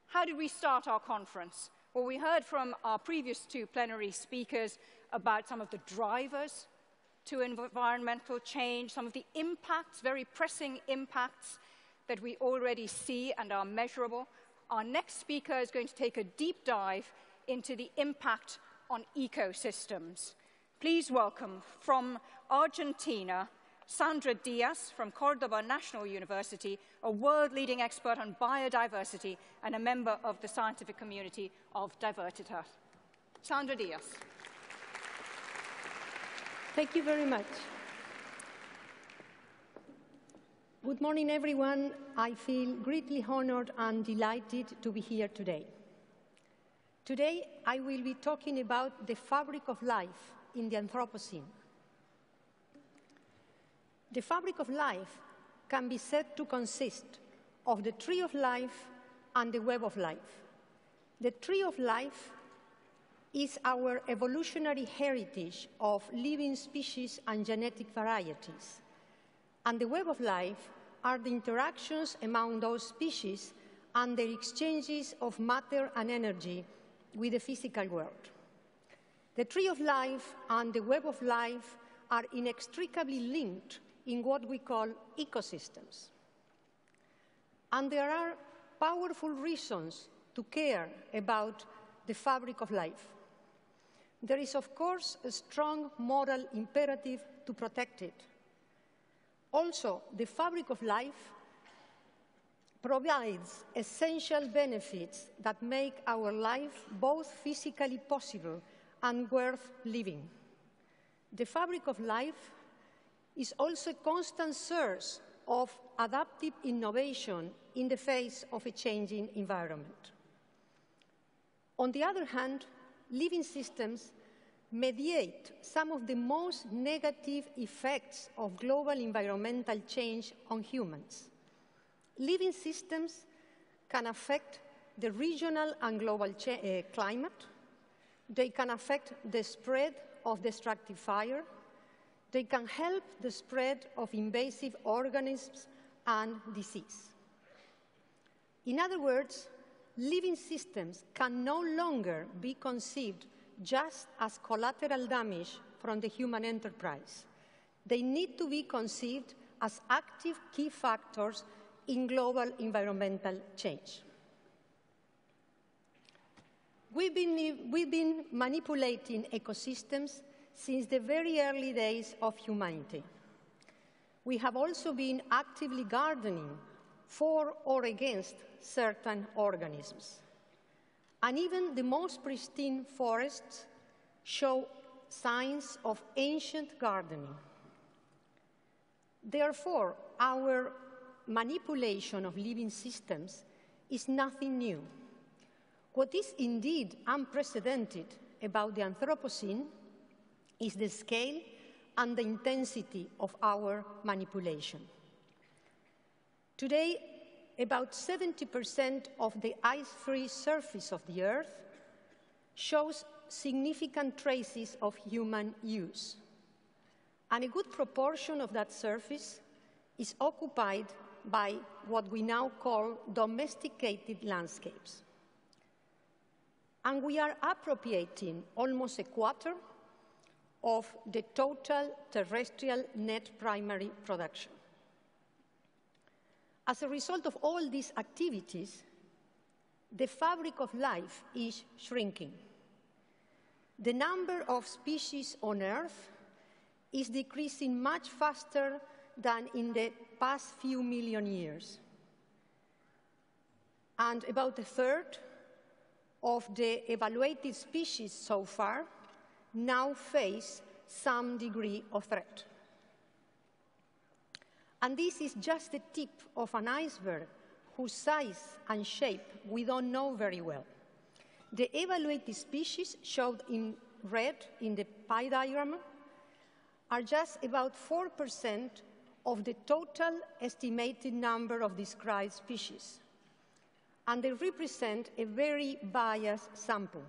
How did we start our conference? Well, we heard from our previous two plenary speakers about some of the drivers to environmental change, some of the impacts, very pressing impacts that we already see and are measurable. Our next speaker is going to take a deep dive into the impact on ecosystems. Please welcome from Argentina, Sandra Diaz from Córdoba National University, a world-leading expert on biodiversity and a member of the scientific community of Diversitas. Sandra Diaz. Thank you very much. Good morning, everyone. I feel greatly honored and delighted to be here today. Today, I will be talking about the fabric of life in the Anthropocene. The fabric of life can be said to consist of the tree of life and the web of life. The tree of life is our evolutionary heritage of living species and genetic varieties. And the web of life are the interactions among those species and their exchanges of matter and energy with the physical world. The tree of life and the web of life are inextricably linked in what we call ecosystems. And there are powerful reasons to care about the fabric of life. There is, of course, a strong moral imperative to protect it. Also, the fabric of life provides essential benefits that make our life both physically possible and worth living. The fabric of life is also a constant source of adaptive innovation in the face of a changing environment. On the other hand, living systems mediate some of the most negative effects of global environmental change on humans. Living systems can affect the regional and global climate. They can affect the spread of destructive fire. They can help the spread of invasive organisms and disease. In other words, living systems can no longer be conceived just as collateral damage from the human enterprise. They need to be conceived as active key factors in global environmental change. We've been manipulating ecosystems since the very early days of humanity. We have also been actively gardening for or against certain organisms. And even the most pristine forests show signs of ancient gardening. Therefore, our manipulation of living systems is nothing new. What is indeed unprecedented about the Anthropocene is the scale and the intensity of our manipulation. Today, about 70% of the ice-free surface of the Earth shows significant traces of human use. And a good proportion of that surface is occupied by what we now call domesticated landscapes. And we are appropriating almost a quarter of the total terrestrial net primary production. As a result of all these activities, the fabric of life is shrinking. The number of species on Earth is decreasing much faster than in the past few million years. And about a third of the evaluated species so far now face some degree of threat. And this is just the tip of an iceberg whose size and shape we don't know very well. The evaluated species shown in red in the pie diagram are just about 4% of the total estimated number of described species. And they represent a very biased sample.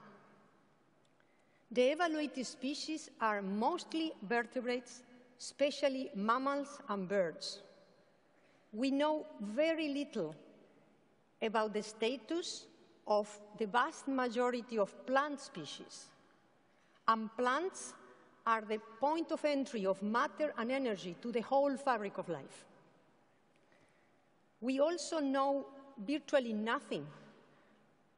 The evaluated species are mostly vertebrates, especially mammals and birds. We know very little about the status of the vast majority of plant species. And plants are the point of entry of matter and energy to the whole fabric of life. We also know virtually nothing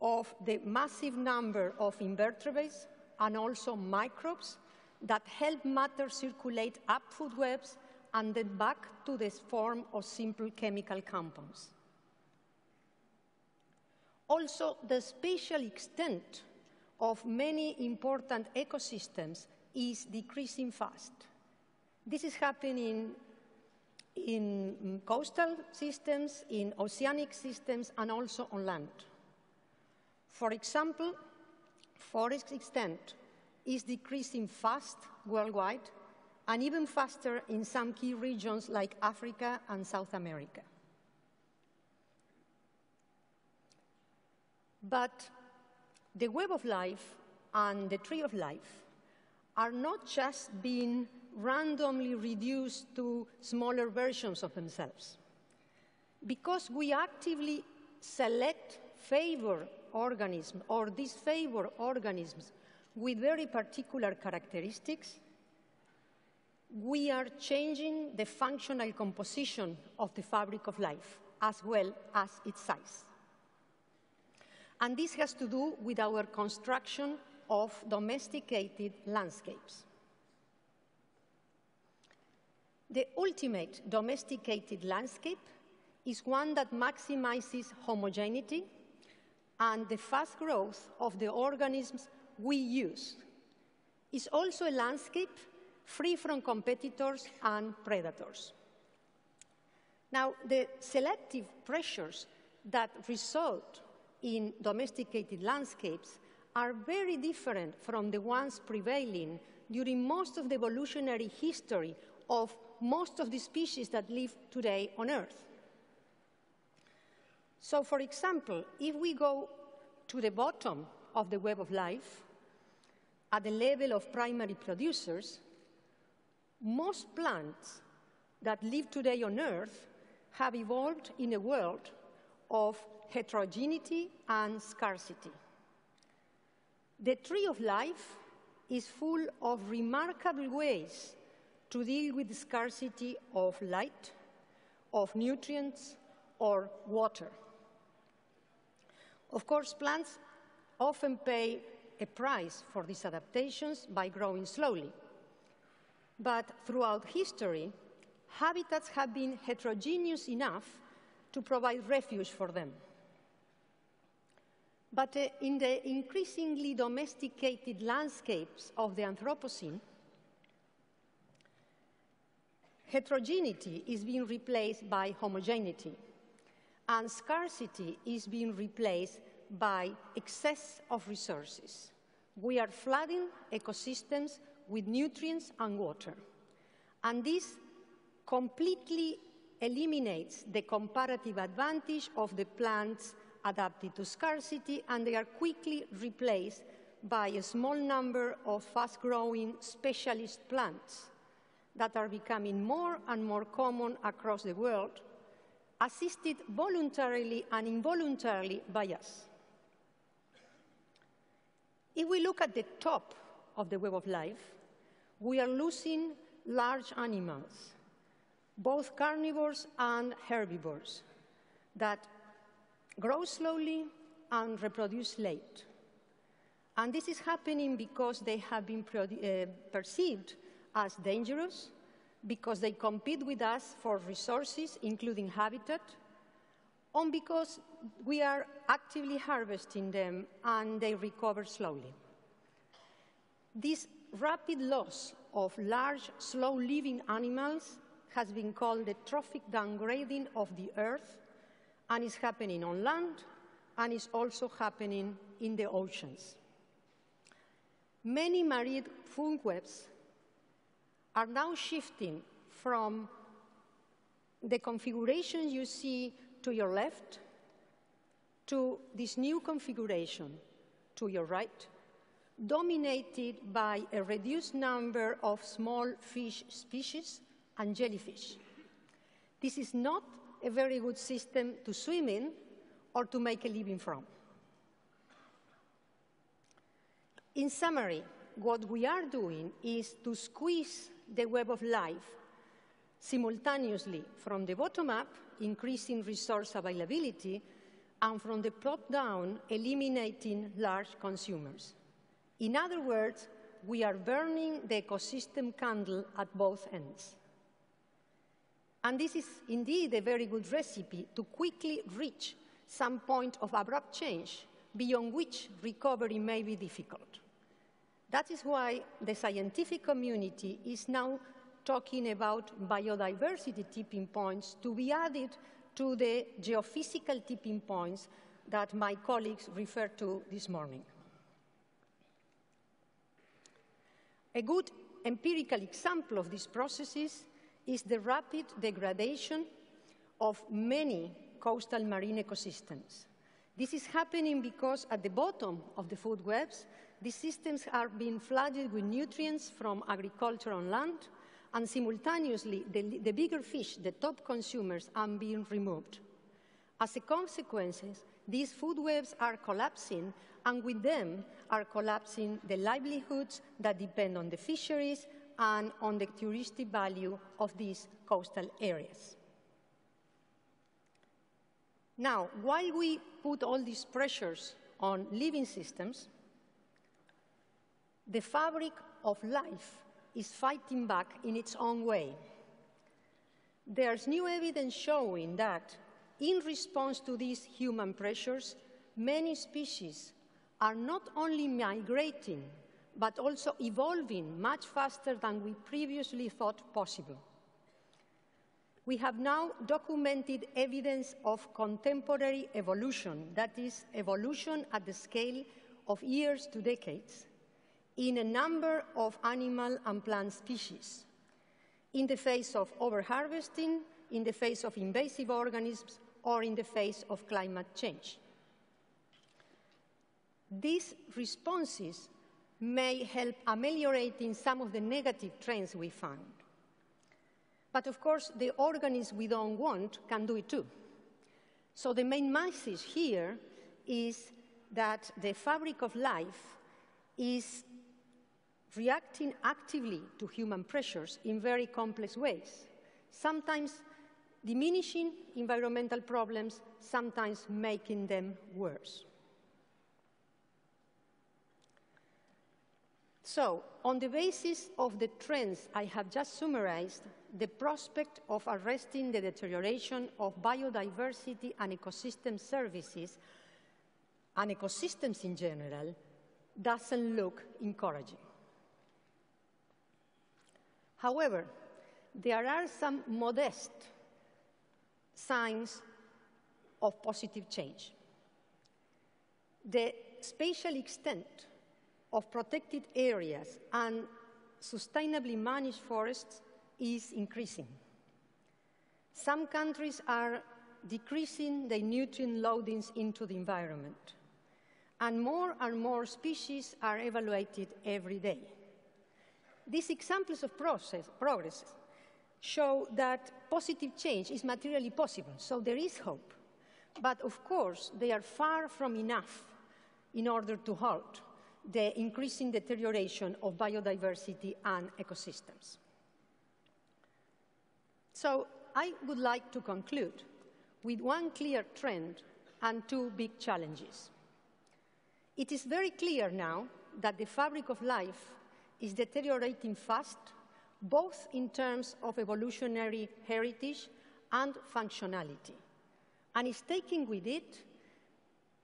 of the massive number of invertebrates and also microbes that help matter circulate up food webs and then back to the form of simple chemical compounds. Also, the spatial extent of many important ecosystems is decreasing fast. This is happening in coastal systems, in oceanic systems, and also on land. For example, forest extent is decreasing fast worldwide, and even faster in some key regions like Africa and South America. But the web of life and the tree of life are not just being randomly reduced to smaller versions of themselves. Because we actively select favor organisms or disfavor organisms with very particular characteristics, we are changing the functional composition of the fabric of life as well as its size. And this has to do with our construction of domesticated landscapes. The ultimate domesticated landscape is one that maximizes homogeneity and the fast growth of the organisms we use. It's also a landscape free from competitors and predators. Now, the selective pressures that result in domesticated landscapes are very different from the ones prevailing during most of the evolutionary history of most of the species that live today on Earth. So, for example, if we go to the bottom of the web of life, at the level of primary producers, most plants that live today on Earth have evolved in a world of heterogeneity and scarcity. The tree of life is full of remarkable ways to deal with the scarcity of light, of nutrients, or water. Of course, plants often pay a price for these adaptations by growing slowly. But throughout history, habitats have been heterogeneous enough to provide refuge for them. But in the increasingly domesticated landscapes of the Anthropocene, heterogeneity is being replaced by homogeneity, and scarcity is being replaced by excess of resources. We are flooding ecosystems with nutrients and water, and this completely eliminates the comparative advantage of the plants adapted to scarcity, and they are quickly replaced by a small number of fast-growing specialist plants that are becoming more and more common across the world, assisted voluntarily and involuntarily by us. If we look at the top of the web of life, we are losing large animals, both carnivores and herbivores, that grow slowly and reproduce late. And this is happening because they have been perceived as dangerous, because they compete with us for resources, including habitat, or because we are actively harvesting them and they recover slowly. This rapid loss of large, slow-living animals has been called the trophic downgrading of the Earth, and is happening on land, and is also happening in the oceans. Many marine food webs are now shifting from the configuration you see to your left to this new configuration to your right, dominated by a reduced number of small fish species and jellyfish. This is not a very good system to swim in or to make a living from. In summary, what we are doing is to squeeze the web of life simultaneously from the bottom up, increasing resource availability, and from the top down, eliminating large consumers. In other words, we are burning the ecosystem candle at both ends. And this is indeed a very good recipe to quickly reach some point of abrupt change, beyond which recovery may be difficult. That is why the scientific community is now talking about biodiversity tipping points to be added to the geophysical tipping points that my colleagues referred to this morning. A good empirical example of these processes is the rapid degradation of many coastal marine ecosystems. This is happening because at the bottom of the food webs, these systems are being flooded with nutrients from agriculture on land, and simultaneously, the bigger fish, the top consumers, are being removed. As a consequence, these food webs are collapsing, and with them are collapsing the livelihoods that depend on the fisheries and on the touristic value of these coastal areas. Now, while we put all these pressures on living systems, the fabric of life is fighting back in its own way. There's new evidence showing that in response to these human pressures, many species are not only migrating, but also evolving much faster than we previously thought possible. We have now documented evidence of contemporary evolution, that is, evolution at the scale of years to decades, in a number of animal and plant species, in the face of overharvesting, in the face of invasive organisms, or in the face of climate change. These responses may help ameliorating some of the negative trends we found. But of course, the organisms we don't want can do it too. So the main message here is that the fabric of life is reacting actively to human pressures in very complex ways, sometimes diminishing environmental problems, sometimes making them worse. So, on the basis of the trends I have just summarized, the prospect of arresting the deterioration of biodiversity and ecosystem services, and ecosystems in general, doesn't look encouraging. However, there are some modest signs of positive change. The spatial extent of protected areas and sustainably managed forests is increasing. Some countries are decreasing their nutrient loadings into the environment, and more species are evaluated every day. These examples of progress show that positive change is materially possible, so there is hope. But of course, they are far from enough in order to halt the increasing deterioration of biodiversity and ecosystems. So I would like to conclude with one clear trend and two big challenges. It is very clear now that the fabric of life is deteriorating fast, both in terms of evolutionary heritage and functionality, and is taking with it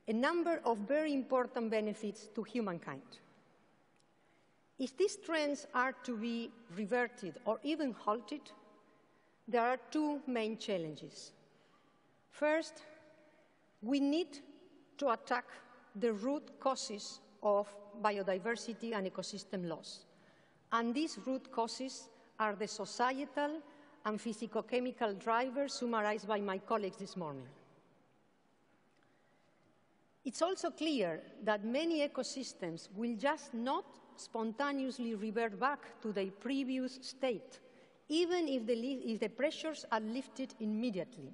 a number of very important benefits to humankind. If these trends are to be reverted or even halted, there are two main challenges. First, we need to attack the root causes of biodiversity and ecosystem loss. And these root causes are the societal and physicochemical drivers summarized by my colleagues this morning. It's also clear that many ecosystems will just not spontaneously revert back to their previous state, even if the pressures are lifted immediately.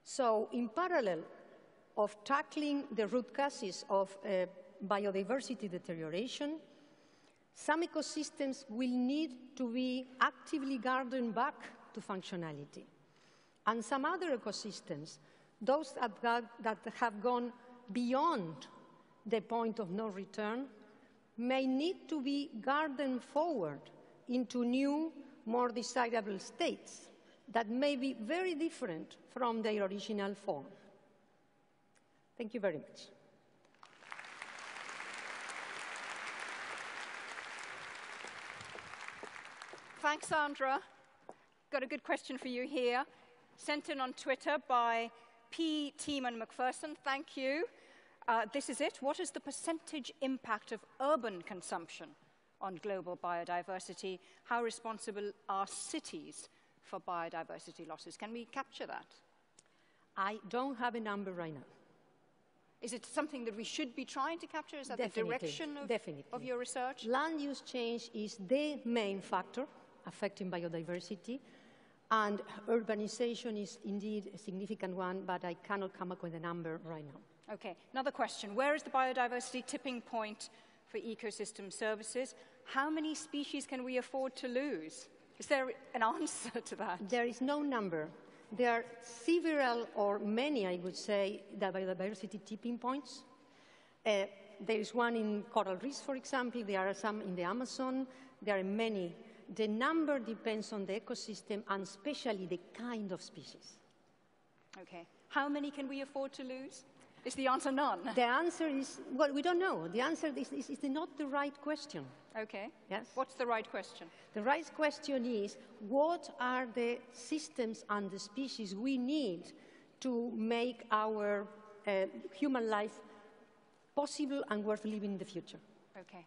So, in parallel of tackling the root causes of biodiversity deterioration, some ecosystems will need to be actively gardened back to functionality. And some other ecosystems, those that have gone beyond the point of no return, may need to be gardened forward into new, more desirable states that may be very different from their original form. Thank you very much. Thanks, Sandra. Got a good question for you here, sent in on Twitter by P. Teeman McPherson. Thank you. This is it. What is the percentage impact of urban consumption on global biodiversity? How responsible are cities for biodiversity losses? Can we capture that? I don't have a number right now. Is it something that we should be trying to capture? Is that Definitely. the direction of your research? Land use change is the main factor affecting biodiversity, and urbanization is indeed a significant one, but I cannot come up with a number right now. Okay, another question. Where is the biodiversity tipping point for ecosystem services? How many species can we afford to lose? Is there an answer to that? There is no number. There are several, or many, I would say, the biodiversity tipping points. There is one in coral reefs, for example. There are some in the Amazon. There are many. The number depends on the ecosystem and especially the kind of species. Okay. How many can we afford to lose? Is the answer none? The answer is, well, we don't know. The answer is not the right question. Okay. Yes. What's the right question? The right question is, what are the systems and the species we need to make our human life possible and worth living in the future? Okay.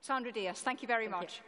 Sandra Diaz, thank you very much.